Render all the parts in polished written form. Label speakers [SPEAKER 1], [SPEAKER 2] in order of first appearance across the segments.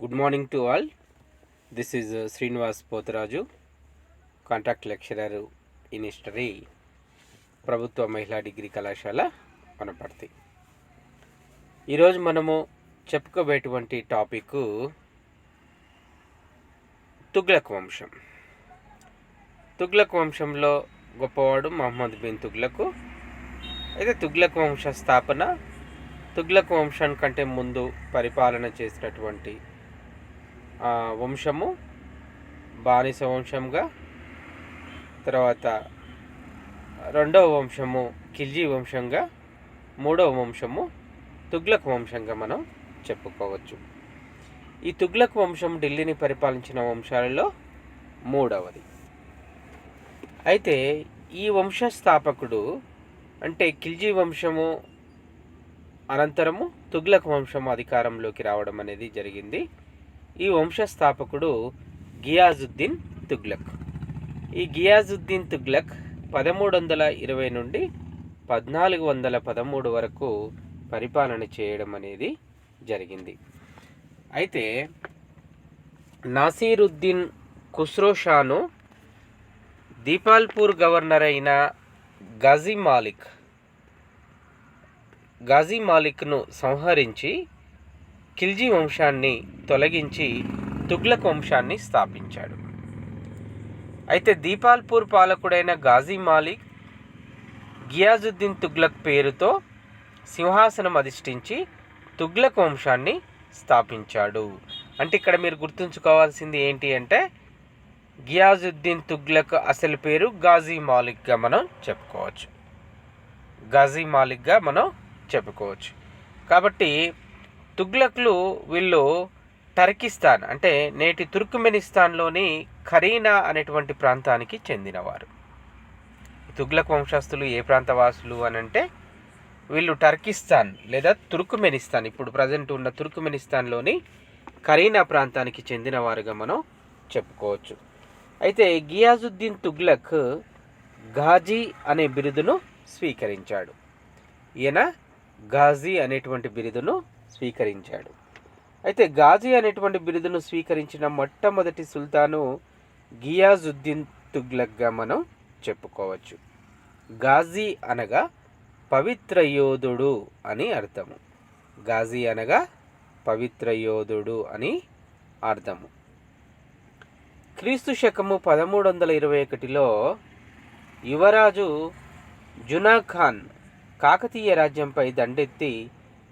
[SPEAKER 1] Good morning to all. This is Srinivas Potaraju, contract lecturer in history, ప్రభుత్వ మహిళా degree కళాశాల వనపర్తి. ఈరోజు మనము చెప్పుకోబోయేటువంటి టాపిక్ తుగ్లక్ వంశం. తుగ్లక్ వంశంలో గొప్పవాడు మహమ్మద్ బిన్ తుగ్లక్. అయితే తుగ్లక్ వంశ స్థాపన, తుగ్లక్ వంశం కంటే ముందు పరిపాలన చేసినటువంటి వంశము బానిస వంశంగా, తర్వాత రెండవ వంశము ఖిల్జీ వంశంగా, మూడవ వంశము తుగ్లక్ వంశంగా మనం చెప్పుకోవచ్చు. ఈ తుగ్లక్ వంశం ఢిల్లీని పరిపాలించిన వంశాలలో మూడవది. అయితే ఈ వంశ స్థాపకుడు అంటే ఖిల్జీ వంశము అనంతరము తుగ్లక్ వంశం అధికారంలోకి రావడం అనేది జరిగింది. ఈ వంశస్థాపకుడు గియాజుద్దీన్ తుగ్లక్. ఈ గియాజుద్దీన్ తుగ్లక్ 1320 నుండి 1413 వరకు పరిపాలన చేయడం అనేది జరిగింది. అయితే నాసిరుద్దీన్ ఖుస్రో షాను దీపాల్పూర్ గవర్నర్ అయిన గాజీ మాలిక్ను సంహరించి ఖిల్జీ వంశాన్ని తొలగించి తుగ్లక్ వంశాన్ని స్థాపించాడు. అయితే దీపాల్పూర్ పాలకుడైన గాజీ మాలిక్ గియాజుద్దీన్ తుగ్లక్ పేరుతో సింహాసనం అధిష్ఠించి తుగ్లక్ వంశాన్ని స్థాపించాడు. అంటే ఇక్కడ మీరు గుర్తుంచుకోవాల్సింది ఏంటి అంటే, గియాజుద్దీన్ తుగ్లక్ అసలు పేరు గాజీ మాలిక్గా మనం చెప్పుకోవచ్చు. కాబట్టి తుగ్లక్లు వీళ్ళు టర్కిస్తాన్ అంటే నేటి తుర్క్మెనిస్తాన్లోని ఖరీనా అనేటువంటి ప్రాంతానికి చెందినవారు. తుగ్లక్ వంశస్థులు ఏ ప్రాంతవాసులు అని అంటే, వీళ్ళు టర్కిస్తాన్ లేదా తుర్క్మెనిస్తాన్, ఇప్పుడు ప్రజెంట్ ఉన్న తుర్క్మెనిస్తాన్లోని ఖరీనా ప్రాంతానికి చెందినవారుగా మనం చెప్పుకోవచ్చు. అయితే గియాజుద్దీన్ తుగ్లక్ ఘాజీ అనే బిరుదును స్వీకరించాడు. ఈయన ఘాజీ అనేటువంటి బిరుదును స్వీకరించాడు. అయితే ఘాజీ అనేటువంటి బిరుదును స్వీకరించిన మొట్టమొదటి సుల్తాను గియాజుద్దీన్ తుగ్లక్గా మనం చెప్పుకోవచ్చు. ఘాజీ అనగా పవిత్ర యోధుడు అని అర్థము. ఘాజీ అనగా పవిత్ర యోధుడు అని అర్థము. క్రీస్తు శకము 1321లో యువరాజు జునా ఖాన్ కాకతీయ రాజ్యంపై దండెత్తి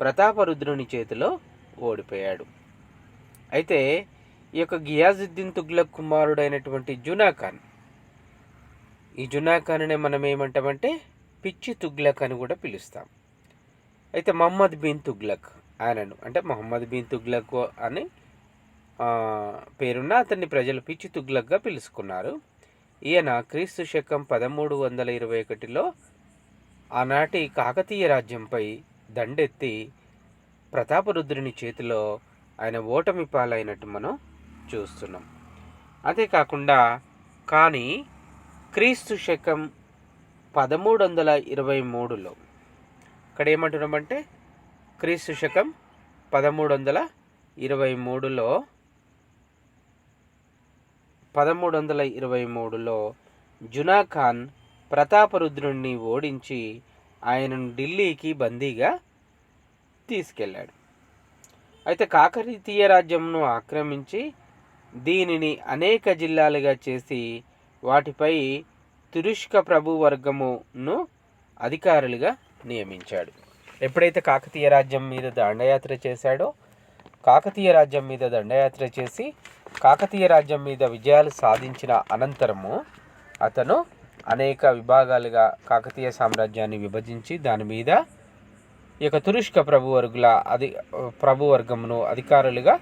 [SPEAKER 1] ప్రతాపరుద్రుని చేతిలో ఓడిపోయాడు. అయితే ఈ యొక్క గియాజుద్దీన్ తుగ్లక్ కుమారుడైనటువంటి జునా ఖాన్, ఈ జునా ఖాన్నే మనం ఏమంటామంటే పిచ్చి తుగ్లక్ అని కూడా పిలుస్తాం. అయితే మహమ్మద్ బిన్ తుగ్లక్ ఆయనను అంటే మహమ్మద్ బిన్ తుగ్లక్ అని పేరున్న అతన్ని ప్రజలు పిచ్చి తుగ్లక్గా పిలుచుకున్నారు. ఈయన క్రీస్తు శకం 1321లో ఆనాటి కాకతీయ రాజ్యంపై దండెత్తి ప్రతాపరుద్రుని చేతిలో ఆయన ఓటమి పాలైనట్టు మనం చూస్తున్నాం. అంతేకాకుండా కానీ క్రీస్తు శకం 1323లో ఇక్కడ ఏమంటున్నామంటే, క్రీస్తు శకం 1323లో జునా ఖాన్ ప్రతాపరుద్రుణ్ణి ఓడించి ఆయనను ఢిల్లీకి బందీగా తీసుకెళ్ళాడు. అయితే కాకతీయ రాజ్యంను ఆక్రమించి దీనిని అనేక జిల్లాలుగా చేసి వాటిపై తురుష్క ప్రభువర్గమును అధికారులుగా నియమించాడు. ఎప్పుడైతే కాకతీయ రాజ్యం మీద దండయాత్ర చేసి కాకతీయ రాజ్యం మీద విజయాలు సాధించిన అనంతరము అతను అనేక విభాగాలుగా కాకతీయ సామ్రాజ్యాన్ని విభజించి దాని మీద ఈ యొక్క తురుష్క ప్రభువర్గమును అధికారులుగా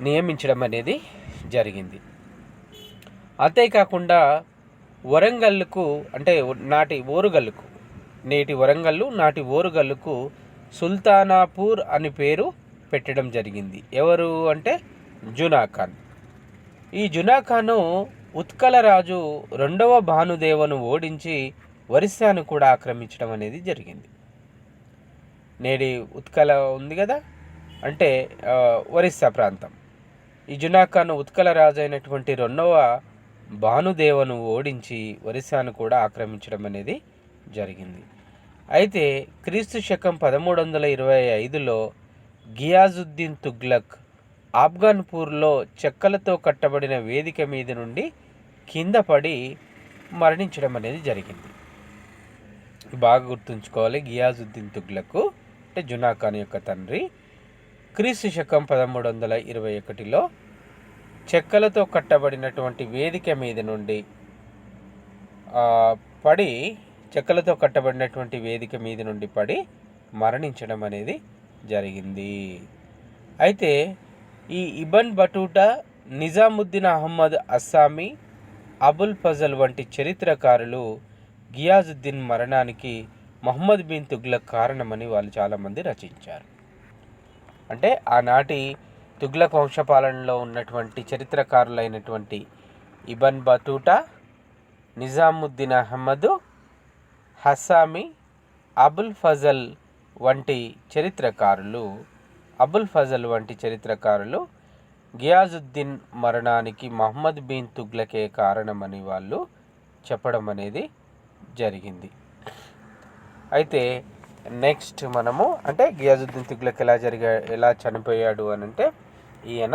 [SPEAKER 1] నియమించడం అనేది జరిగింది. అంతేకాకుండా వరంగల్లుకు అంటే నేటి వరంగల్లు నాటి ఓరుగల్లుకు సుల్తానాపూర్ అని పేరు పెట్టడం జరిగింది. ఎవరు అంటే జునా ఖాన్. ఈ జునా ఖాను ఉత్కల రాజు రెండవ భానుదేవను ఓడించి ఒరిస్సాను కూడా ఆక్రమించడం అనేది జరిగింది. నేడి ఉత్కల ఉంది కదా, అంటే ఒరిస్సా ప్రాంతం. ఈ జునా ఖాన్ ఉత్కల రాజు అయినటువంటి రెండవ భానుదేవను ఓడించి ఒరిస్సాను కూడా ఆక్రమించడం అనేది జరిగింది. అయితే క్రీస్తు శకం 1325లో గియాజుద్దీన్ తుగ్లక్ ఆఫ్ఘన్పూర్లో చెక్కలతో కట్టబడిన వేదిక మీద నుండి కింద పడి మరణించడం అనేది జరిగింది. బాగా గుర్తుంచుకోవాలి, గియాజుద్దీన్ తుగ్లక్ అంటే జునా ఖాన్ యొక్క తండ్రి క్రీస్తు శకం 1321లో చెక్కలతో కట్టబడినటువంటి వేదిక మీద నుండి పడి మరణించడం అనేది జరిగింది. అయితే ఈ ఇబన్ బటూటా, నిజాముద్దీన్ అహ్మద్ అస్సామీ, అబుల్ ఫజల్ వంటి చరిత్రకారులు గియాజుద్దీన్ మరణానికి మహమ్మద్ బిన్ తుగ్లక్ కారణమని వాళ్ళు చాలామంది రచించారు. అంటే ఆనాటి తుగ్లక్ వంశపాలనలో ఉన్నటువంటి చరిత్రకారులైనటువంటి ఇబన్ బతూటా, నిజాముద్దీన్ అహ్మద్ హస్సామీ, అబుల్ ఫజల్ వంటి చరిత్రకారులు గియాజుద్దీన్ మరణానికి మహమ్మద్ బిన్ తుగ్లకే కారణమని వాళ్ళు చెప్పడం అనేది జరిగింది. అయితే నెక్స్ట్ మనము అంటే గియాజుద్దీన్ తుగ్లక్ ఎలా చనిపోయాడు అని అంటే, ఈయన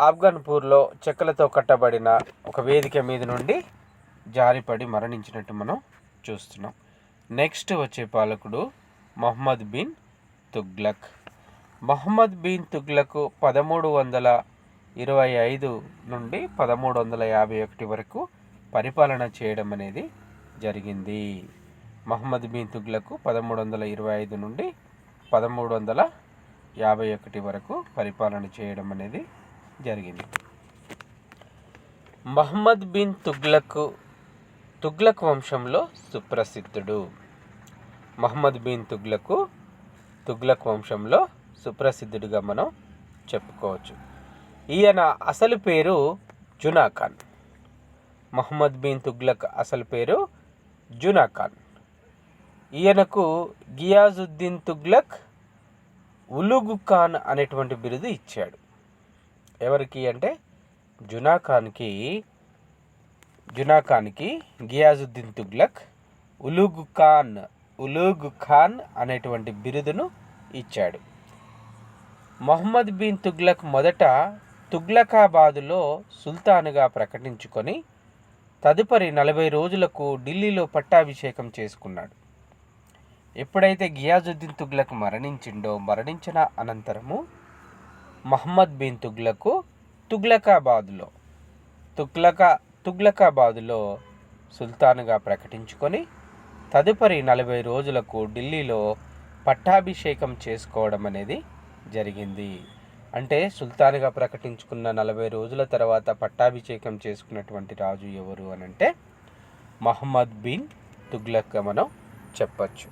[SPEAKER 1] ఆఫ్ఘన్పూర్లో చెక్కలతో కట్టబడిన ఒక వేదిక మీద నుండి జారిపడి మరణించినట్టు మనం చూస్తున్నాం. నెక్స్ట్ వచ్చే పాలకుడు మహమ్మద్ బిన్ తుగ్లక్. మహమ్మద్ బిన్ తుగ్లక్ 1325 నుండి 1351 వరకు పరిపాలన చేయడం అనేది జరిగింది. మహమ్మద్ బిన్ తుగ్లక్ 1325 నుండి 1351 వరకు పరిపాలన చేయడం అనేది జరిగింది. మహమ్మద్ బిన్ తుగ్లక్ వంశంలో సుప్రసిద్ధుడు. మహమ్మద్ బిన్ తుగ్లక్ వంశంలో సుప్రసిద్ధుడిగా మనం చెప్పుకోవచ్చు. ఈయన అసలు పేరు జునా ఖాన్. మహమ్మద్ బిన్ తుగ్లక్ అసలు పేరు జునా ఖాన్. ఈయనకు గియాజుద్దీన్ తుగ్లక్ ఉలుగు ఖాన్ అనేటువంటి బిరుదు ఇచ్చాడు. ఎవరికి అంటే జునా ఖాన్కి గియాజుద్దీన్ తుగ్లక్ ఉలుగు ఖాన్ అనేటువంటి బిరుదును ఇచ్చాడు. మహమ్మద్ బిన్ తుగ్లక్ మొదట తుగ్లకాబాదులో సుల్తానుగా ప్రకటించుకొని తదుపరి 40 రోజులకు ఢిల్లీలో పట్టాభిషేకం చేసుకున్నాడు. ఎప్పుడైతే గియాజుద్దీన్ తుగ్లక్ మరణించిన అనంతరము మహమ్మద్ బిన్ తుగ్లక్ తుగ్లకాబాదులో సుల్తానుగా ప్రకటించుకొని తదుపరి 40 రోజులకు ఢిల్లీలో పట్టాభిషేకం చేసుకోవడం అనేది జరిగింది. అంటే సుల్తాన్గా ప్రకటించుకున్న 40 రోజుల తర్వాత పట్టాభిషేకం చేసుకున్నటువంటి రాజు ఎవరు అని అంటే మహమ్మద్ బిన్ తుగ్లక్ మనం చెప్పచ్చు.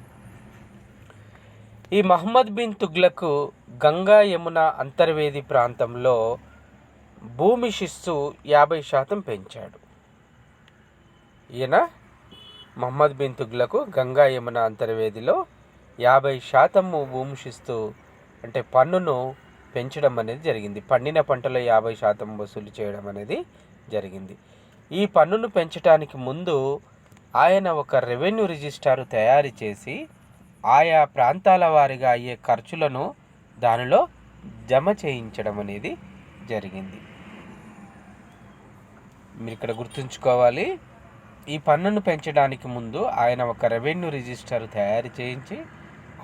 [SPEAKER 1] ఈ మహమ్మద్ బిన్ తుగ్లక్ గంగా యమున అంతర్వేది ప్రాంతంలో భూమి శిస్తు 50% పెంచాడు. ఈయన మహమ్మద్ బిన్ తుగ్లక్ గంగా యమున అంతర్వేదిలో 50% భూమి శిస్తు అంటే పన్నును పెంచడం అనేది జరిగింది. పండిన పంటలో 50% వసూలు చేయడం అనేది జరిగింది. ఈ పన్నును పెంచడానికి ముందు ఆయన ఒక రెవెన్యూ రిజిస్టారు తయారు చేసి ఆయా ప్రాంతాల వారిగా అయ్యే ఖర్చులను దానిలో జమ చేయించడం అనేది జరిగింది. మీరు ఇక్కడ గుర్తుంచుకోవాలి, ఈ పన్నును పెంచడానికి ముందు ఆయన ఒక రెవెన్యూ రిజిస్టర్ తయారు చేయించి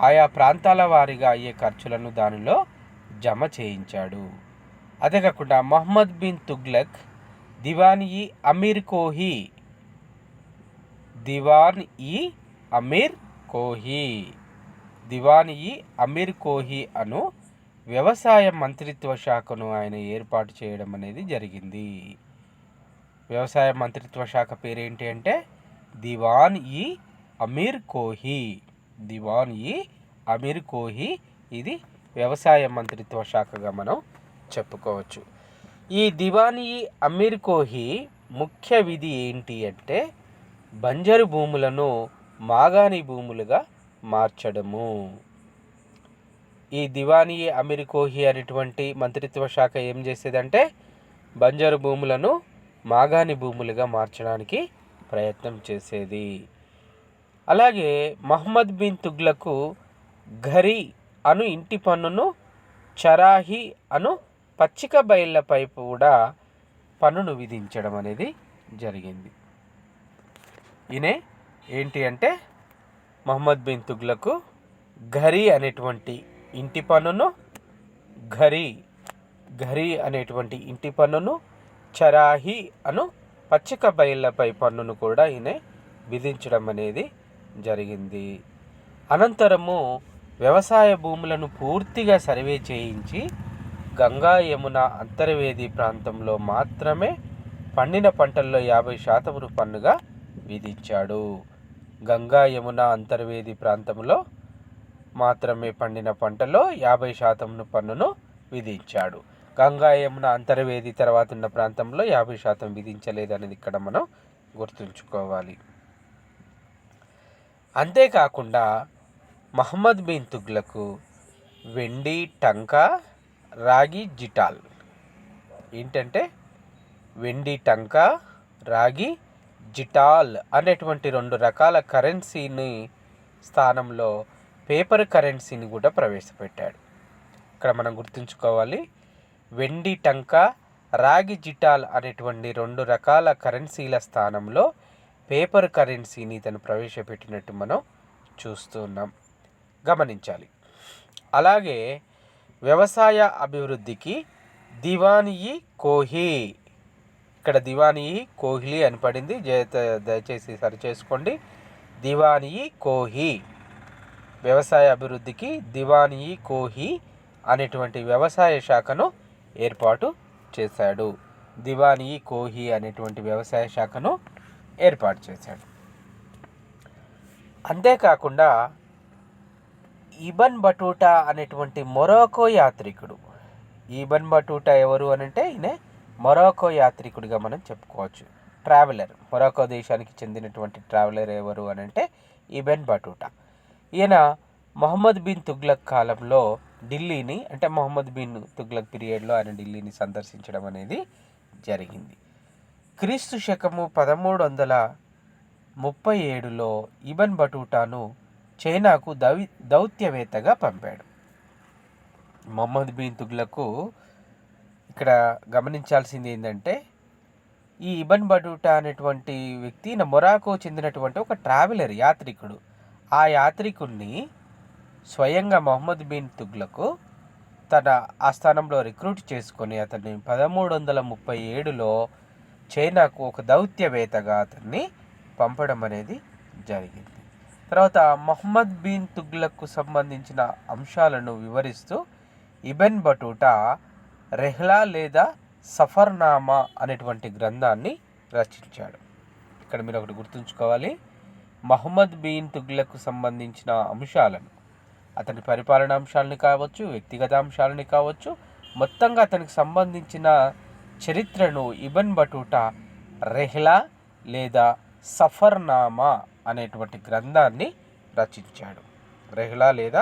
[SPEAKER 1] ఆయా ప్రాంతాల వారిగా అయ్యే ఖర్చులను దానిలో జమ చేయించాడు. అదే కాకుండా మహమ్మద్ బిన్ తుగ్లక్ దివాన్-ఇ-అమీర్ కోహీ అను వ్యవసాయ మంత్రిత్వ శాఖను ఆయన ఏర్పాటు చేయడం అనేది జరిగింది. వ్యవసాయ మంత్రిత్వ శాఖ పేరేంటి అంటే దివాన్-ఇ-అమీర్ కోహీ. ఇది వ్యవసాయ మంత్రిత్వ శాఖగా మనం చెప్పుకోవచ్చు. ఈ దివాన్-ఇ-అమీర్ కోహీ ముఖ్య విధి ఏంటి అంటే బంజరు భూములను మాగాణి భూములుగా మార్చడము. ఈ దివానీ అమీర్ కోహి అనేటువంటి మంత్రిత్వ శాఖ ఏం చేసేదంటే బంజరు భూములను మాగాణి భూములుగా మార్చడానికి ప్రయత్నం చేసేది. అలాగే మహమ్మద్ బిన్ తుగ్లక్ ఘరీ అను ఇంటి పన్నును, చరాహి అను పచ్చిక బయళ్లపై కూడా పన్నును విధించడం అనేది జరిగింది. ఈయనే ఏంటి అంటే మహమ్మద్ బిన్ తుగ్లక్ ఘరీ అనేటువంటి ఇంటి పన్నును, ఘరీ అనేటువంటి ఇంటి పన్నును, చరాహి అను పచ్చిక బయళ్లపై పన్నును కూడా ఈయన విధించడం అనేది జరిగింది. అనంతరము వ్యవసాయ భూములను పూర్తిగా సర్వే చేయించి గంగా యమున అంతర్వేది ప్రాంతంలో మాత్రమే పండిన పంటల్లో 50% పన్నుగా విధించాడు. గంగా యమున అంతర్వేది ప్రాంతంలో మాత్రమే పండిన పంటలో 50% పన్నును విధించాడు. గంగా యమున అంతర్వేది తర్వాత ఉన్న ప్రాంతంలో 50% విధించలేదనేది ఇక్కడ మనం గుర్తుంచుకోవాలి. అంతేకాకుండా మహమ్మద్ బిన్ తుగ్లక్ వెండి, టంకా, రాగి, జిటాల్ ఏంటంటే వెండి, టంకా, రాగి, జిటాల్ అనేటువంటి 2 రకాల కరెన్సీని స్థానంలో పేపర్ కరెన్సీని కూడా ప్రవేశపెట్టాడు. ఇక్కడ మనం గుర్తుంచుకోవాలి, వెండి, టంకా, రాగి, జిటాల్ అనేటువంటి 2 రకాల కరెన్సీల స్థానంలో పేపర్ కరెన్సీని ఇతను ప్రవేశపెట్టినట్టు మనం చూస్తున్నాం, గమనించాలి. అలాగే వ్యవసాయ అభివృద్ధికి దివానీ కోహి, ఇక్కడ దివానీ కోహ్లీ అని పడింది, దయచేసి సరి చేసుకోండి. దివానీ కోహి, వ్యవసాయ అభివృద్ధికి దివానీ కోహి అనేటువంటి వ్యవసాయ శాఖను ఏర్పాటు చేశాడు. దివానీ కోహి అనేటువంటి వ్యవసాయ శాఖను ఏర్పాటు చేశాడు. అంతేకాకుండా ఇబన్ బటూటా అనేటువంటి మొరాకో యాత్రికుడు, ఇబన్ బటూటా ఎవరు అనంటే ఈయన మొరాకో యాత్రికుడిగా మనం చెప్పుకోవచ్చు. ట్రావెలర్, మొరాకో దేశానికి చెందినటువంటి ట్రావెలర్ ఎవరు అనంటే ఇబన్ బటూటా. ఈయన మహమ్మద్ బిన్ తుగ్లక్ కాలంలో ఢిల్లీని, అంటే మహమ్మద్ బిన్ తుగ్లక్ పీరియడ్లో ఆయన ఢిల్లీని సందర్శించడం అనేది జరిగింది. క్రీస్తు శకము 1337లో ఇబన్ బటూటాను చైనాకు దౌత్యవేత్తగా పంపాడు. మహమ్మద్ బిన్ తుగ్లక్ ఇక్కడ గమనించాల్సింది ఏంటంటే ఈ ఇబన్ బటూటా అనేటువంటి వ్యక్తి మొరాకో చెందినటువంటి ఒక ట్రావెలర్, యాత్రికుడు. ఆ యాత్రికుడిని స్వయంగా మహమ్మద్ బిన్ తుగ్లక్ తన ఆస్థానంలో రిక్రూట్ చేసుకొని అతన్ని 1337లో చైనాకు ఒక దౌత్యవేత్తగా అతన్ని పంపడం అనేది జరిగింది. తర్వాత మహమ్మద్ బిన్ తుగ్లక్కు సంబంధించిన అంశాలను వివరిస్తూ ఇబన్ బటూటా రెహ్లా లేదా సఫర్నామా అనేటువంటి గ్రంథాన్ని రచించాడు. ఇక్కడ మీరు ఒకటి గుర్తుంచుకోవాలి, మహమ్మద్ బిన్ తుగ్లక్కు సంబంధించిన అంశాలను, అతని పరిపాలన అంశాలని కావచ్చు, వ్యక్తిగత అంశాలని కావచ్చు, మొత్తంగా అతనికి సంబంధించిన చరిత్రను ఇబన్ బటూటా రెహ్లా లేదా సఫర్నామా అనేటువంటి గ్రంథాన్ని రచించాడు. రెహ్లా లేదా,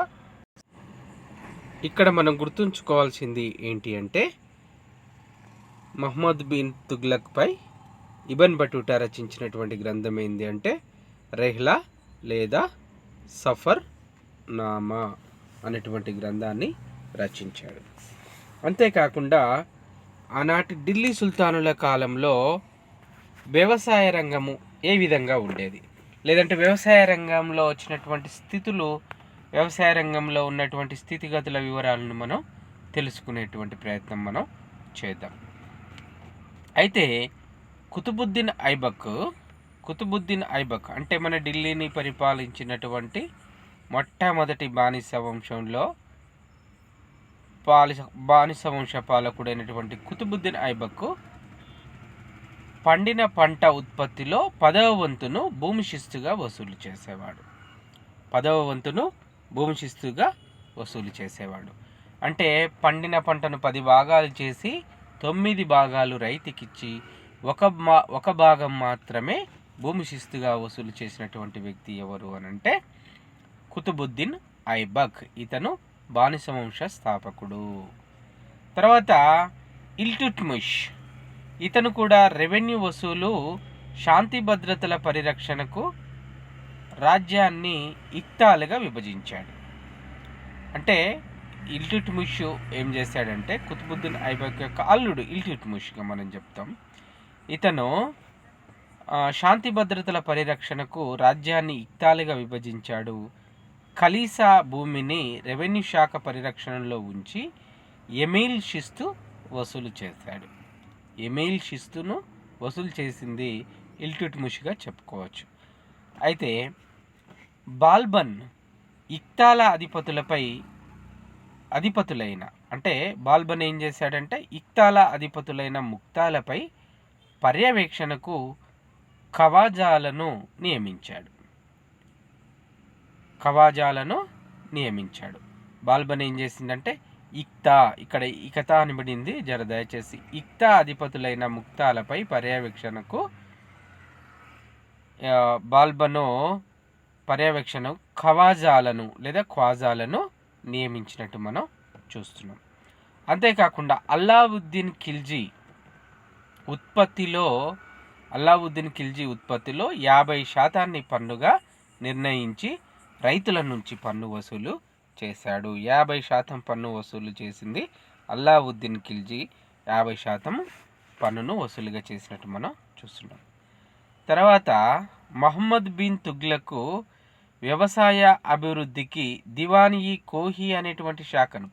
[SPEAKER 1] ఇక్కడ మనం గుర్తుంచుకోవాల్సింది ఏంటి అంటే మహమ్మద్ బిన్ తుగ్లక్ పై ఇబన్ బటూటా రచించినటువంటి గ్రంథం ఏంటి అంటే రెహ్లా లేదా సఫర్ నామా అనేటువంటి గ్రంథాన్ని రచించాడు. అంతేకాకుండా ఆనాటి ఢిల్లీ సుల్తానుల కాలంలో వ్యవసాయ రంగము ఏ విధంగా ఉండేది, లేదంటే వ్యవసాయ రంగంలో వచ్చినటువంటి స్థితులు, వ్యవసాయ రంగంలో ఉన్నటువంటి స్థితిగతుల వివరాలను మనం తెలుసుకునేటువంటి ప్రయత్నం మనం చేద్దాం. అయితే కుతుబుద్దీన్ ఐబక్ అంటే మన ఢిల్లీని పరిపాలించినటువంటి మొట్టమొదటి బానిస వంశ పాలకుడైనటువంటి కుతుబుద్దీన్ ఐబక్ పండిన పంట ఉత్పత్తిలో 10వ వంతును భూమి శిస్తుగా వసూలు చేసేవాడు. అంటే పండిన పంటను 10 భాగాలు చేసి 9 భాగాలు రైతుకిచ్చి ఒక భాగం మాత్రమే భూమి శిస్తుగా వసూలు చేసినటువంటి వ్యక్తి ఎవరు అనంటే కుతుబుద్దీన్ ఐబక్. ఇతను బానిస వంశ స్థాపకుడు. తర్వాత ఇల్టుట్మిష్, ఇతను కూడా రెవెన్యూ వసూలు, శాంతి భద్రతల పరిరక్షణకు రాజ్యాన్ని ఇక్తాలుగా విభజించాడు. అంటే ఇల్టుట్మిష్ ఏం చేశాడంటే కుతుబుద్దీన్ ఐబక్ యొక్క అల్లుడు ఇల్టుట్మిష్గా మనం చెప్తాం. ఇతను శాంతి భద్రతల పరిరక్షణకు రాజ్యాన్ని ఇక్తాలుగా విభజించాడు. ఖలీసా భూమిని రెవెన్యూ శాఖ పరిరక్షణలో ఉంచి ఎమీల్ షిస్తు వసూలు చేశాడు. ఎమీల్ షిస్తును వసూలు చేసింది ఇల్టుట్మిష్గా చెప్పుకోవచ్చు. అయితే బాల్బన్ ఇక్తాల అధిపతులైన అంటే బాల్బన్ ఏం చేశాడంటే ఇక్తాల అధిపతులైన ముక్తాలపై పర్యవేక్షణకు ఖవాజాలను నియమించాడు. బాల్బన్ ఏం చేసిందంటే ఇక్కడ ఇకతా అనబడింది, జర దయచేసి ఇక్తా అధిపతులైన ముక్తాలపై పర్యవేక్షణకు బాల్బను ఖవాజాలను లేదా ఖ్వాజాలను నియమించినట్టు మనం చూస్తున్నాం. అంతేకాకుండా అల్లావుద్దీన్ ఖిల్జీ ఉత్పత్తిలో 50% పన్నుగా నిర్ణయించి రైతుల నుంచి పన్ను వసూలు చేశాడు. 50% పన్ను వసూలు చేసింది అల్లావుద్దీన్ ఖిల్జీ, 50% పన్నును వసూలుగా చేసినట్టు మనం చూస్తున్నాం. తర్వాత మహమ్మద్ బిన్ తుగ్లక్ వ్యవసాయ అభివృద్ధికి దివానీ కోహి అనేటువంటి శాఖను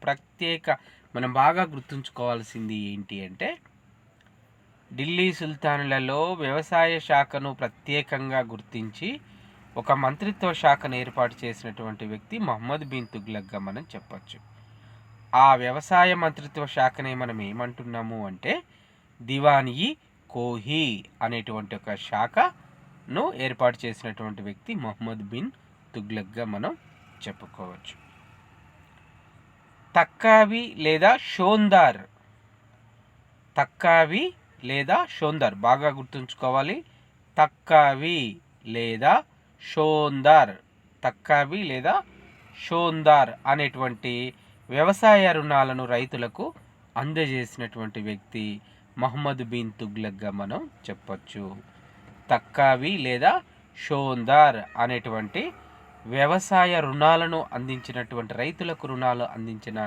[SPEAKER 1] మనం బాగా గుర్తుంచుకోవాల్సింది ఏంటి అంటే ఢిల్లీ సుల్తానులలో వ్యవసాయ శాఖను ప్రత్యేకంగా గుర్తించి ఒక మంత్రిత్వ శాఖను ఏర్పాటు చేసినటువంటి వ్యక్తి మహమ్మద్ బిన్ తుగ్లక్గా మనం చెప్పచ్చు. ఆ వ్యవసాయ మంత్రిత్వ శాఖనే మనం ఏమంటున్నాము అంటే దివానీ కోహి అనేటువంటి ఒక శాఖను ఏర్పాటు చేసినటువంటి వ్యక్తి మహమ్మద్ బిన్ తుగ్లక్గా మనం చెప్పుకోవచ్చు. తక్కావి లేదా షోందార్ బాగా గుర్తుంచుకోవాలి. తక్కావి లేదా షోందార్ అనేటువంటి వ్యవసాయ రుణాలను రైతులకు అందజేసినటువంటి వ్యక్తి మహమ్మద్ బిన్ తుగ్లక్గా మనం చెప్పచ్చు. తక్కావి లేదా షోందార్ అనేటువంటి వ్యవసాయ రుణాలను అందించినటువంటి రైతులకు రుణాలు అందించిన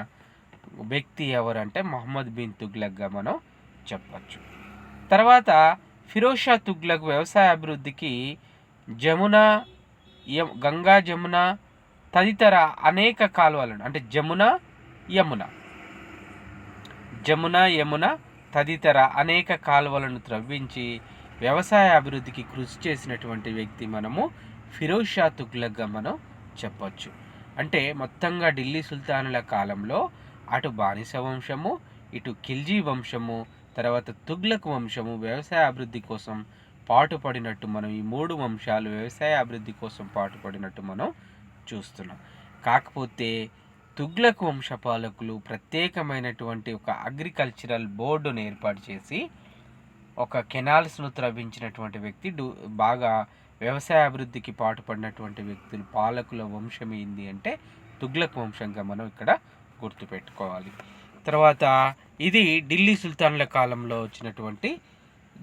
[SPEAKER 1] వ్యక్తి ఎవరంటే మహమ్మద్ బిన్ తుగ్లక్గా మనం చెప్పచ్చు. తర్వాత ఫిరోజ్ షా తుగ్లక్ వ్యవసాయ అభివృద్ధికి గంగా జమున తదితర అనేక కాలువలను అంటే యమున తదితర అనేక కాలువలను త్రవ్వించి వ్యవసాయ అభివృద్ధికి కృషి చేసినటువంటి వ్యక్తి మనము ఫిరోజ్ షా తుగ్లక్గా మనం చెప్పచ్చు. అంటే మొత్తంగా ఢిల్లీ సుల్తానుల కాలంలో అటు బానిస వంశము, ఇటు ఖిల్జీ వంశము, తర్వాత తుగ్లక్ వంశము వ్యవసాయ అభివృద్ధి కోసం పాటుపడినట్టు మనం ఈ 3 వంశాలు వ్యవసాయ అభివృద్ధి కోసం పాటుపడినట్టు మనం చూస్తున్నాం. కాకపోతే తుగ్లక్ వంశ పాలకులు ప్రత్యేకమైనటువంటి ఒక అగ్రికల్చరల్ బోర్డును ఏర్పాటు చేసి ఒక కెనాల్స్ను త్రవ్వించినటువంటి వ్యక్తి బాగా వ్యవసాయ అభివృద్ధికి పాటుపడినటువంటి వ్యక్తులు పాలకుల వంశం ఏంది అంటే తుగ్లక్ వంశంగా మనం ఇక్కడ గుర్తుపెట్టుకోవాలి. తర్వాత ఇది ఢిల్లీ సుల్తాన్ల కాలంలో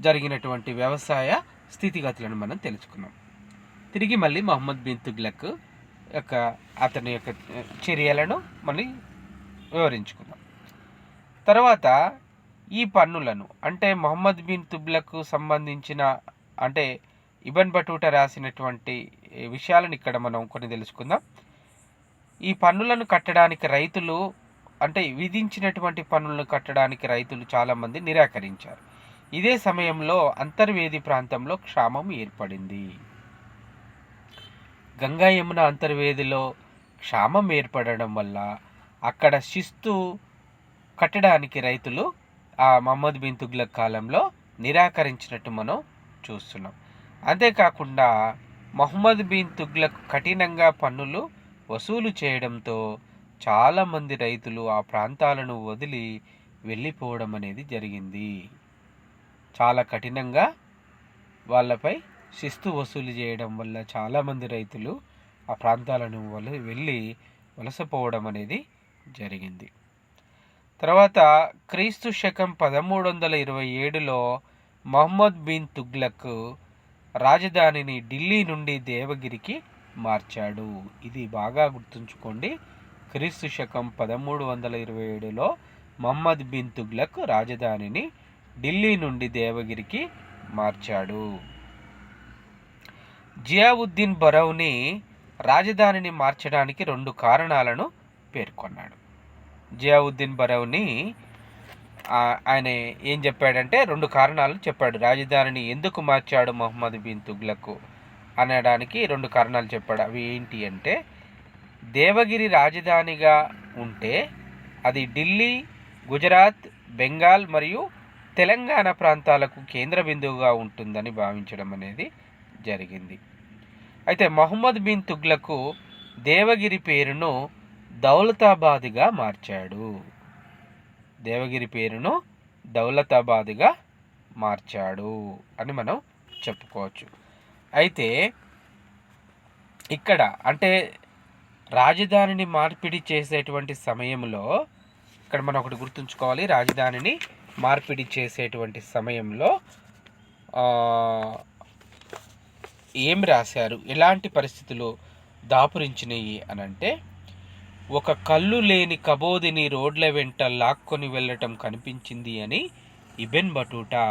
[SPEAKER 1] జరిగినటువంటి వ్యవసాయ స్థితిగతులను మనం తెలుసుకున్నాం. తిరిగి మళ్ళీ మహమ్మద్ బిన్ తుగ్లక్ అతని యొక్క చర్యలను మళ్ళీ వివరించుకుందాం. తర్వాత ఈ పన్నులను అంటే మహమ్మద్ బిన్ తుగ్లక్ సంబంధించిన అంటే ఇబన్ బటూటా రాసినటువంటి విషయాలను ఇక్కడ మనం కొన్ని తెలుసుకుందాం. ఈ పన్నులను కట్టడానికి రైతులు అంటే విధించినటువంటి పన్నులను కట్టడానికి రైతులు చాలామంది నిరాకరించారు. ఇదే సమయంలో అంతర్వేది ప్రాంతంలో క్షామం ఏర్పడింది. గంగా యమున అంతర్వేదిలో క్షామం ఏర్పడడం వల్ల అక్కడ శిస్తు కట్టడానికి రైతులు ఆ మహమ్మద్ బిన్ తుగ్లక్ కాలంలో నిరాకరించినట్టు మనం చూస్తున్నాం. అంతేకాకుండా మహమ్మద్ బిన్ తుగ్లక్ కఠినంగా పన్నులు వసూలు చేయడంతో చాలామంది రైతులు ఆ ప్రాంతాలను వదిలి వెళ్ళిపోవడం అనేది జరిగింది. చాలా కఠినంగా వాళ్ళపై శిస్తు వసూలు చేయడం వల్ల చాలామంది రైతులు ఆ ప్రాంతాలను వలసపోవడం అనేది జరిగింది. తర్వాత క్రీస్తు శకం 1327లో మహమ్మద్ బిన్ తుగ్లక్ రాజధానిని ఢిల్లీ నుండి దేవగిరికి మార్చాడు. ఇది బాగా గుర్తుంచుకోండి. క్రీస్తు శకం 1327లో మహమ్మద్ బిన్ తుగ్లక్ రాజధానిని ఢిల్లీ నుండి దేవగిరికి మార్చాడు. జియావుద్దీన్ బరౌని రాజధానిని మార్చడానికి 2 కారణాలను పేర్కొన్నాడు. జియావుద్దీన్ బరౌని ఆయన ఏం చెప్పాడంటే 2 కారణాలు చెప్పాడు. రాజధానిని ఎందుకు మార్చాడు మహమ్మద్ బిన్ తుగ్లక్ అనడానికి 2 కారణాలు చెప్పాడు. అవి ఏంటి అంటే, దేవగిరి రాజధానిగా ఉంటే అది ఢిల్లీ, గుజరాత్, బెంగాల్ మరియు తెలంగాణ ప్రాంతాలకు కేంద్ర బిందువుగా ఉంటుందని భావించడం అనేది జరిగింది. అయితే మహమ్మద్ బిన్ తుగ్లక్ దేవగిరి పేరును దౌలతాబాద్గా మార్చాడు. దేవగిరి పేరును దౌలతాబాద్గా మార్చాడు అని మనం చెప్పుకోవచ్చు. అయితే ఇక్కడ అంటే రాజధానిని మార్పిడి చేసేటువంటి సమయంలో ఇక్కడ మనం ఒకటి గుర్తుంచుకోవాలి. రాజధానిని మార్పిడి చేసేటువంటి సమయంలో ఏం రాశారు, ఎలాంటి పరిస్థితులు దాపురించినాయి అని అంటే, ఒక కళ్ళు లేని కబోదిని రోడ్ల వెంట లాక్కొని వెళ్ళటం కనిపించింది అని ఇబెన్ బటూటా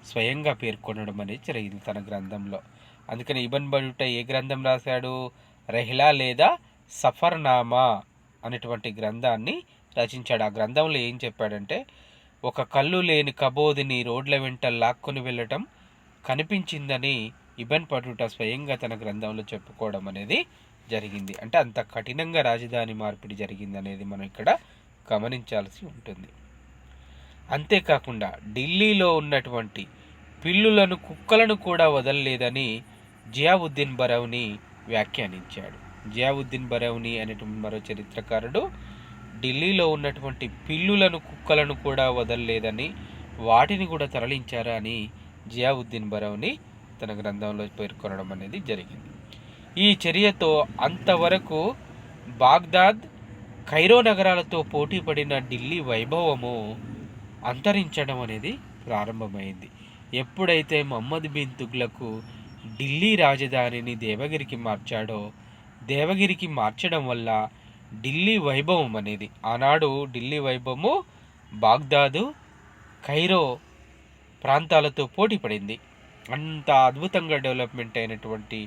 [SPEAKER 1] స్వయంగా పేర్కొనడం అనేది జరిగింది తన గ్రంథంలో. అందుకని ఇబెన్ బటూటా ఏ గ్రంథం రాశాడు? రెహ్లా లేదా సఫర్నామా అనేటువంటి గ్రంథాన్ని రచించాడు. ఆ గ్రంథంలో ఏం చెప్పాడంటే, ఒక కళ్ళు లేని కబోదిని రోడ్ల వెంట లాక్కొని వెళ్ళటం కనిపించిందని ఇబెన్ బటూటా స్వయంగా తన గ్రంథంలో చెప్పుకోవడం అనేది జరిగింది. అంటే అంత కఠినంగా రాజధాని మార్పిడి జరిగింది అనేది మనం ఇక్కడ గమనించాల్సి ఉంటుంది. అంతేకాకుండా ఢిల్లీలో ఉన్నటువంటి పిల్లులను, కుక్కలను కూడా వదలలేదని జియావుద్దీన్ బరౌని వ్యాఖ్యానించాడు. జియావుద్దీన్ బరౌని అనేటువంటి మరో చరిత్రకారుడు ఢిల్లీలో ఉన్నటువంటి పిల్లులను, కుక్కలను కూడా వదలలేదని, వాటిని కూడా తరలించారా అని జియావుద్దీన్ బరౌని తన గ్రంథంలో పేర్కొనడం అనేది జరిగింది. ఈ చర్యతో అంతవరకు బాగ్దాద్, కైరో నగరాలతో పోటీ పడిన ఢిల్లీ వైభవము అంతరించడం అనేది ప్రారంభమైంది. ఎప్పుడైతే మహమ్మద్ బిన్ తుగ్లక్ ఢిల్లీ రాజధానిని దేవగిరికి మార్చాడో, దేవగిరికి మార్చడం వల్ల ఢిల్లీ వైభవం అనేది, ఆనాడు ఢిల్లీ వైభవము బాగ్దాదు, కైరో ప్రాంతాలతో పోటీ పడింది. అంత అద్భుతంగా డెవలప్మెంట్ అయినటువంటి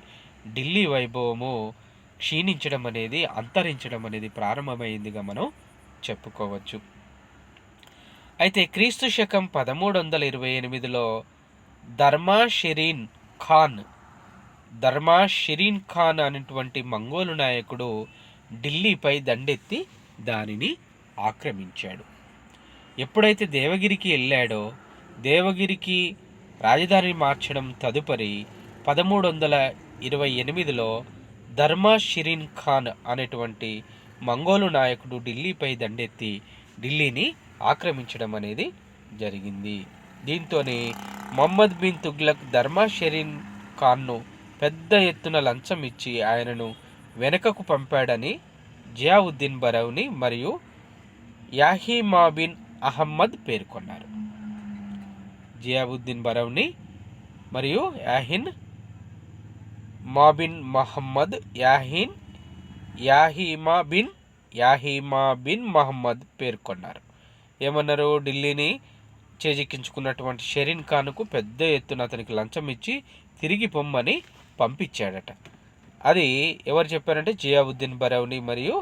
[SPEAKER 1] ఢిల్లీ వైభవము క్షీణించడం అనేది, అంతరించడం అనేది ప్రారంభమైందిగా మనం చెప్పుకోవచ్చు. అయితే క్రీస్తు శకం 1328లో దర్మా షిరీన్ ఖాన్ అనేటువంటి మంగోలు నాయకుడు ఢిల్లీపై దండెత్తి దానిని ఆక్రమించాడు. ఎప్పుడైతే దేవగిరికి వెళ్ళాడో, దేవగిరికి రాజధాని మార్చడం తదుపరి 1328లో దర్మా షిరీన్ ఖాన్ అనేటువంటి మంగోలు నాయకుడు ఢిల్లీపై దండెత్తి ఢిల్లీని ఆక్రమించడం అనేది జరిగింది. దీంతోనే మహమ్మద్ బిన్ తుగ్లక్ దర్మా షిరీన్ ఖాన్ను పెద్ద ఎత్తున లంచం ఇచ్చి ఆయనను వెనుకకు పంపాడని జియావుద్దీన్ బరౌని మరియు యాహిమా బిన్ అహ్మద్ పేర్కొన్నారు. జియావుద్దీన్ బరౌని మరియు యాహిమా బిన్ మహమ్మద్ పేర్కొన్నారు. ఏమన్నారు? ఢిల్లీని చేజిక్కించుకున్నటువంటి షెరీన్ ఖాన్కు పెద్ద ఎత్తున అతనికి లంచం ఇచ్చి తిరిగి పొమ్మని పంపించాడట. అది ఎవరు చెప్పారంటే జియావుద్దీన్ బరౌని మరియు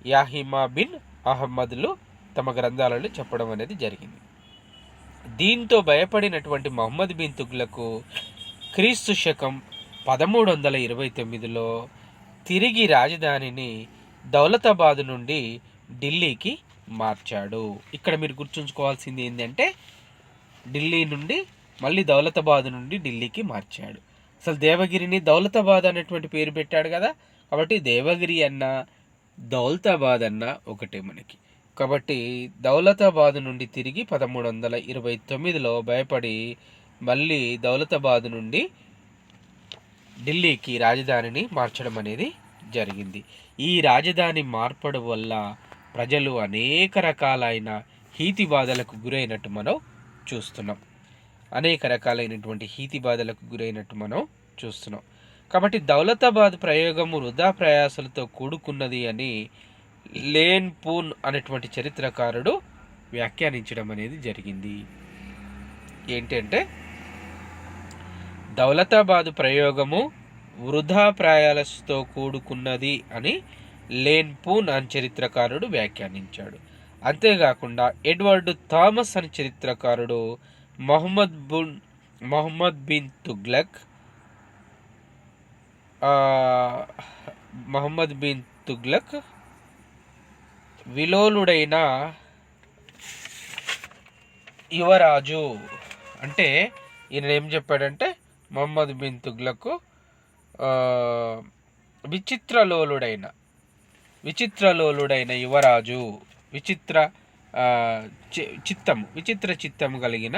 [SPEAKER 1] యాహిమా బిన్ అహ్మద్లు తమ గ్రంథాలలో చెప్పడం అనేది జరిగింది. దీంతో భయపడినటువంటి మహమ్మద్ బిన్ తుగ్లక్ క్రీస్తు శకం 1329లో తిరిగి రాజధానిని దౌలతాబాద్ నుండి ఢిల్లీకి మార్చాడు. ఇక్కడ మీరు గుర్తుంచుకోవాల్సింది ఏంటంటే, ఢిల్లీ నుండి మళ్ళీ దౌలతాబాద్ నుండి ఢిల్లీకి మార్చాడు. అసలు దేవగిరిని దౌలతాబాద్ అనేటువంటి పేరు పెట్టాడు కదా, కాబట్టి దేవగిరి అన్న దౌలతాబాద్ అన్న ఒకటే మనకి. కాబట్టి దౌలతాబాద్ నుండి తిరిగి 1329లో భయపడి మళ్ళీ దౌలతాబాద్ నుండి ఢిల్లీకి రాజధానిని మార్చడం అనేది జరిగింది. ఈ రాజధాని మార్పడం వల్ల ప్రజలు అనేక రకాలైన హీతి బాధలకు గురైనట్టు మనం చూస్తున్నాం. అనేక రకాలైనటువంటి హీతి బాధలకు గురైనట్టు మనం చూస్తున్నాం. కాబట్టి దౌలతాబాద్ ప్రయోగము వృధా ప్రయాసలతో కూడుకున్నది అని లేన్ పూన్ అనేటువంటి చరిత్రకారుడు వ్యాఖ్యానించడం అనేది జరిగింది. ఏంటంటే దౌలతాబాద్ ప్రయోగము వృధా ప్రయాసతో కూడుకున్నది అని లేన్ పూన్ అని చరిత్రకారుడు వ్యాఖ్యానించాడు. అంతేకాకుండా ఎడ్వర్డ్ థామస్ అని చరిత్రకారుడు మొహమ్మద్ బిన్ తుగ్లక్ విలోలుడైన యువరాజు అంటే ఈయన ఏం చెప్పాడంటే మొహమ్మద్ బిన్ తుగ్లక్ విచిత్రలోలుడైన యువరాజు, విచిత్ర చిత్తము కలిగిన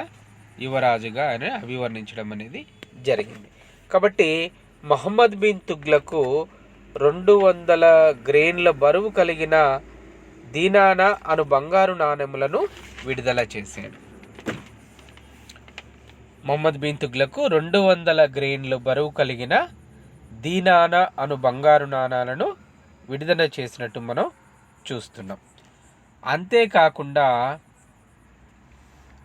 [SPEAKER 1] యువరాజుగా ఆయన అభివర్ణించడం అనేది జరిగింది. కాబట్టి మొహమ్మద్ బిన్ తుగ్లకు 200 గ్రెయిన్ల బరువు కలిగిన దీనానా అను బంగారు నాణెములను విడుదల చేశాడు. మొహమ్మద్ బిన్ తుగ్లకు 200 గ్రెయిన్లు బరువు కలిగిన దీనానా అను బంగారు నాణాలను విడుదల చేసినట్టు మనం చూస్తున్నాం. అంతేకాకుండా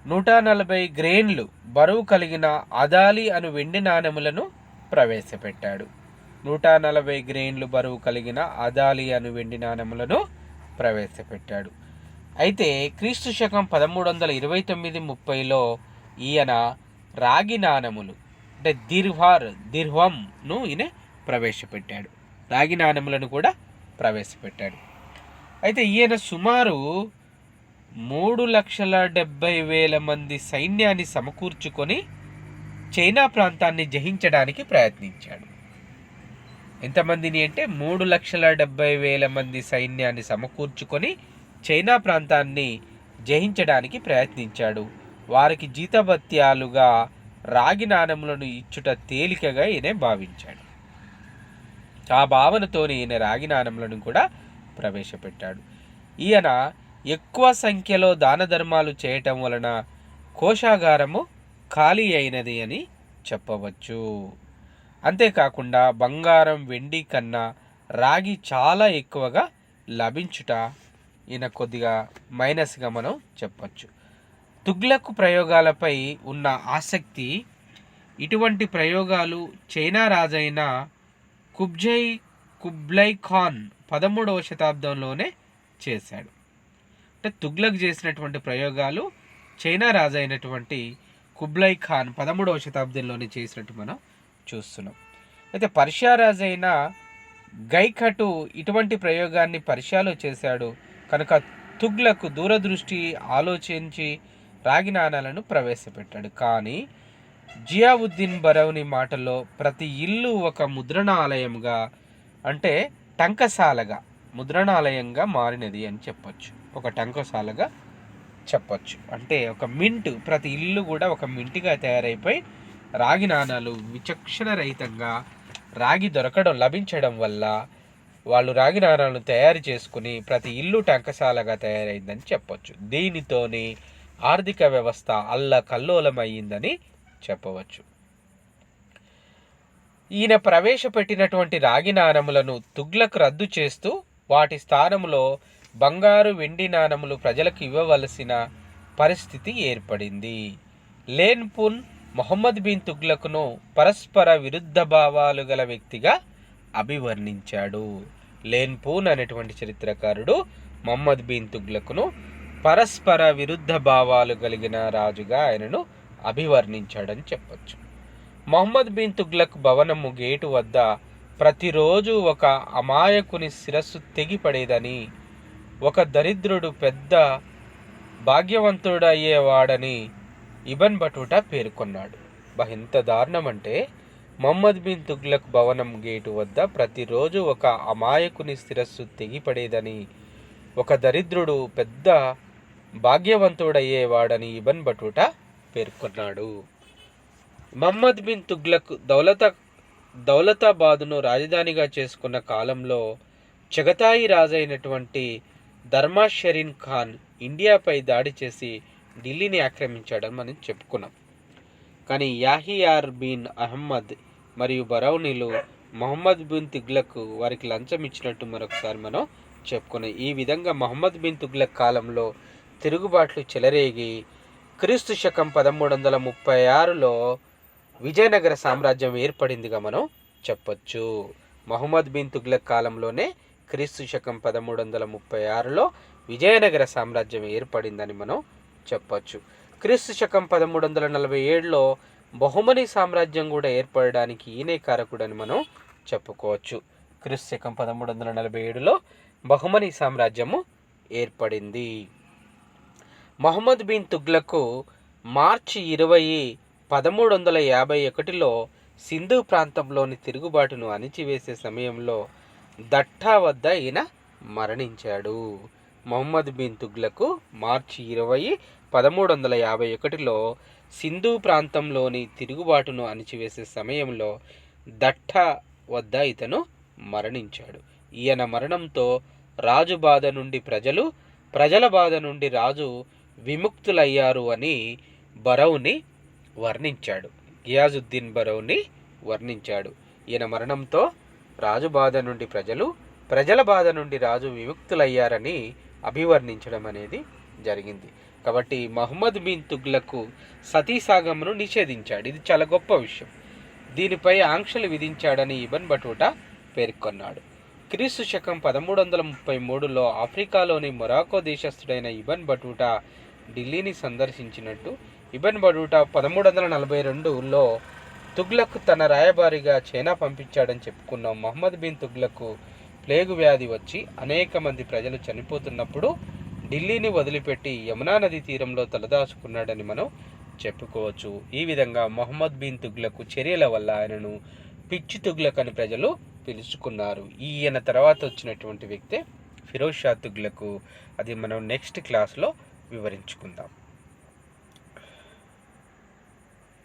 [SPEAKER 1] 140 గ్రెయిన్లు బరువు కలిగిన అదాలి అను వెండి నాణెములను ప్రవేశపెట్టాడు. 140 గ్రెయిన్లు బరువు కలిగిన అదాలి అను వెండి నాణెములను ప్రవేశపెట్టాడు. అయితే క్రీస్తు శకం 1329-30లో ఈయన రాగి నాణెములు అంటే దిర్హంను ఈయన ప్రవేశపెట్టాడు. రాగి నాణెములను కూడా ప్రవేశపెట్టాడు. అయితే ఈయన సుమారు 3,70,000 మంది సైన్యాన్ని సమకూర్చుకొని చైనా ప్రాంతాన్ని జయించడానికి ప్రయత్నించాడు. ఎంతమందిని అంటే 3,70,000 మంది సైన్యాన్ని సమకూర్చుకొని చైనా ప్రాంతాన్ని జయించడానికి ప్రయత్నించాడు. వారికి జీతభత్యాలుగా రాగి నాణెములను ఇచ్చుట తేలికగా ఈయన భావించాడు. ఆ భావనతోనే ఈయన రాగి నాణెములను కూడా ప్రవేశపెట్టాడు. ఈయన ఎక్కువ సంఖ్యలో దాన ధర్మాలు చేయటం వలన కోశాగారము ఖాళీ అయినది అని చెప్పవచ్చు. అంతేకాకుండా బంగారం, వెండి కన్నా రాగి చాలా ఎక్కువగా లభించుట ఈయన కొద్దిగా మైనస్గా మనం చెప్పచ్చు. తుగ్లక్ ప్రయోగాలపై ఉన్న ఆసక్తి, ఇటువంటి ప్రయోగాలు చైనా రాజైన కుబ్లై ఖాన్ 13వ శతాబ్దంలోనే చేశాడు. అంటే తుగ్లక్ చేసినటువంటి ప్రయోగాలు చైనా రాజు అయినటువంటి కుబ్లై ఖాన్ 13వ శతాబ్దంలోనే చేసినట్టు మనం చూస్తున్నాం. అయితే పర్షియా రాజు అయిన గైఖటు ఇటువంటి ప్రయోగాన్ని పర్షియాలో చేశాడు కనుక తుగ్లక్ దూరదృష్టి ఆలోచించి రాగి నాణాలను ప్రవేశపెట్టాడు. కానీ జియావుద్దీన్ బరౌని మాటల్లో ప్రతి ఇల్లు ఒక ముద్రణాలయంగా అంటే టంకశాలగా ముద్రణాలయంగా మారినది అని చెప్పచ్చు. ఒక టంకశాలగా చెప్పచ్చు. అంటే ఒక మింట్, ప్రతి ఇల్లు కూడా ఒక మింటిగా తయారైపోయి రాగి నాణాలు విచక్షణ రహితంగా రాగి లభించడం వల్ల వాళ్ళు రాగి నాణాలను తయారు చేసుకుని ప్రతి ఇల్లు టంకశాలగా తయారైందని చెప్పవచ్చు. దీనితోనే ఆర్థిక వ్యవస్థ అల్లకల్లోలమయ్యిందని చెప్పవచ్చు. ఈయన ప్రవేశపెట్టినటువంటి రాగి నాణములను తుగ్లక్ రద్దు చేస్తూ వాటి స్థానంలో బంగారు, వెండి నాణములు ప్రజలకు ఇవ్వవలసిన పరిస్థితి ఏర్పడింది. లేన్ పూన్ మొహమ్మద్ బిన్ తుగ్లక్ను పరస్పర విరుద్ధ భావాలు గల వ్యక్తిగా అభివర్ణించాడు. లేన్ పూన్ అనేటువంటి చరిత్రకారుడు మొహమ్మద్ బిన్ తుగ్లక్ను పరస్పర విరుద్ధ భావాలు కలిగిన రాజుగా ఆయనను అభివర్ణించాడని చెప్పచ్చు. మొహమ్మద్ బిన్ తుగ్లక్ భవనము గేటు వద్ద ప్రతిరోజు ఒక అమాయకుని శిరస్సు తెగిపడేదని, ఒక దరిద్రుడు పెద్ద భాగ్యవంతుడయ్యేవాడని ఇబన్ బటూటా పేర్కొన్నాడు. ఎంత దారుణం అంటే మొహమ్మద్ బిన్ తుగ్లక్ భవనం గేటు వద్ద ప్రతిరోజు ఒక అమాయకుని శిరస్సు తెగిపడేదని, ఒక దరిద్రుడు పెద్ద భాగ్యవంతుడయ్యేవాడని ఇబన్ బటూటా పేర్కొన్నాడు. మొహమ్మద్ బిన్ తుగ్లక్ దౌలతాబాదును రాజధానిగా చేసుకున్న కాలంలో చగతాయి రాజైనటువంటి దర్మాషరిన్ ఖాన్ ఇండియాపై దాడి చేసి ఢిల్లీని ఆక్రమించాడని మనం చెప్పుకున్నాం. కానీ యాహియార్ బిన్ అహ్మద్ మరియు బరౌనీలు మొహమ్మద్ బిన్ తుగ్లక్ వారికి లంచం ఇచ్చినట్టు మరొకసారి మనం చెప్పుకున్నాం. ఈ విధంగా మొహమ్మద్ బిన్ తుగ్లక్ కాలంలో తిరుగుబాట్లు చెలరేగి క్రీస్తు శకం 1336లో విజయనగర సామ్రాజ్యం ఏర్పడిందిగా మనం చెప్పొచ్చు. మొహమ్మద్ బిన్ తుగ్లక్ కాలంలోనే క్రీస్తు శకం 1336లో విజయనగర సామ్రాజ్యం ఏర్పడిందని మనం చెప్పొచ్చు. క్రీస్తు శకం 1347లో బహుమనీ సామ్రాజ్యం కూడా ఏర్పడడానికి ఈయనే కారకుడని మనం చెప్పుకోవచ్చు. క్రీస్తు శకం 1347లో బహుమనీ సామ్రాజ్యము ఏర్పడింది. మొహమ్మద్ బిన్ తుగ్లక్ మార్చి 20, 1351లో సింధు ప్రాంతంలోని తిరుగుబాటును అణిచివేసే సమయంలో దట్టా వద్ద ఈయన మరణించాడు. మొహమ్మద్ బిన్ తుగ్లక్ మార్చి 20, 1351లో సింధు ప్రాంతంలోని తిరుగుబాటును అణిచివేసే సమయంలో దట్టా వద్ద ఇతను మరణించాడు. ఈయన మరణంతో రాజు బాధ నుండి ప్రజలు, ప్రజల బాధ నుండి రాజు విముక్తులయ్యారు అని బరౌని వర్ణించాడు. గియాజుద్దీన్ బరౌని వర్ణించాడు. ఈయన మరణంతో రాజు బాధ నుండి ప్రజలు, ప్రజల బాధ నుండి రాజు విముక్తులయ్యారని అభివర్ణించడం అనేది జరిగింది. కాబట్టి మహమ్మద్ బిన్ తుగ్లక్ సతీసాగమును నిషేధించాడు. ఇది చాలా గొప్ప విషయం. దీనిపై ఆంక్షలు విధించాడని ఇబన్ బటూటా పేర్కొన్నాడు. క్రీస్తు శకం 1333లో ఆఫ్రికాలోని మొరాకో దేశస్థుడైన ఇబన్ బటూటా ఢిల్లీని సందర్శించినట్టు ఇబన్ బటూటా 1342లో తుగ్లక్ తన రాయబారిగా చైనా పంపించాడని చెప్పుకున్నాం. మహమ్మద్ బిన్ తుగ్లక్ ప్లేగు వ్యాధి వచ్చి అనేక మంది ప్రజలు చనిపోతున్నప్పుడు ఢిల్లీని వదిలిపెట్టి యమునా నది తీరంలో తలదాచుకున్నాడని మనం చెప్పుకోవచ్చు. ఈ విధంగా మొహమ్మద్ బిన్ తుగ్లక్ చర్యల వల్ల ఆయనను పిచ్చి తుగ్లక్ అని ప్రజలు పిలుచుకున్నారు. ఈయన తర్వాత వచ్చినటువంటి వ్యక్తే ఫిరోజ్ షా తుగ్లక్. అది మనం నెక్స్ట్ క్లాస్లో వివరించుకుందాం.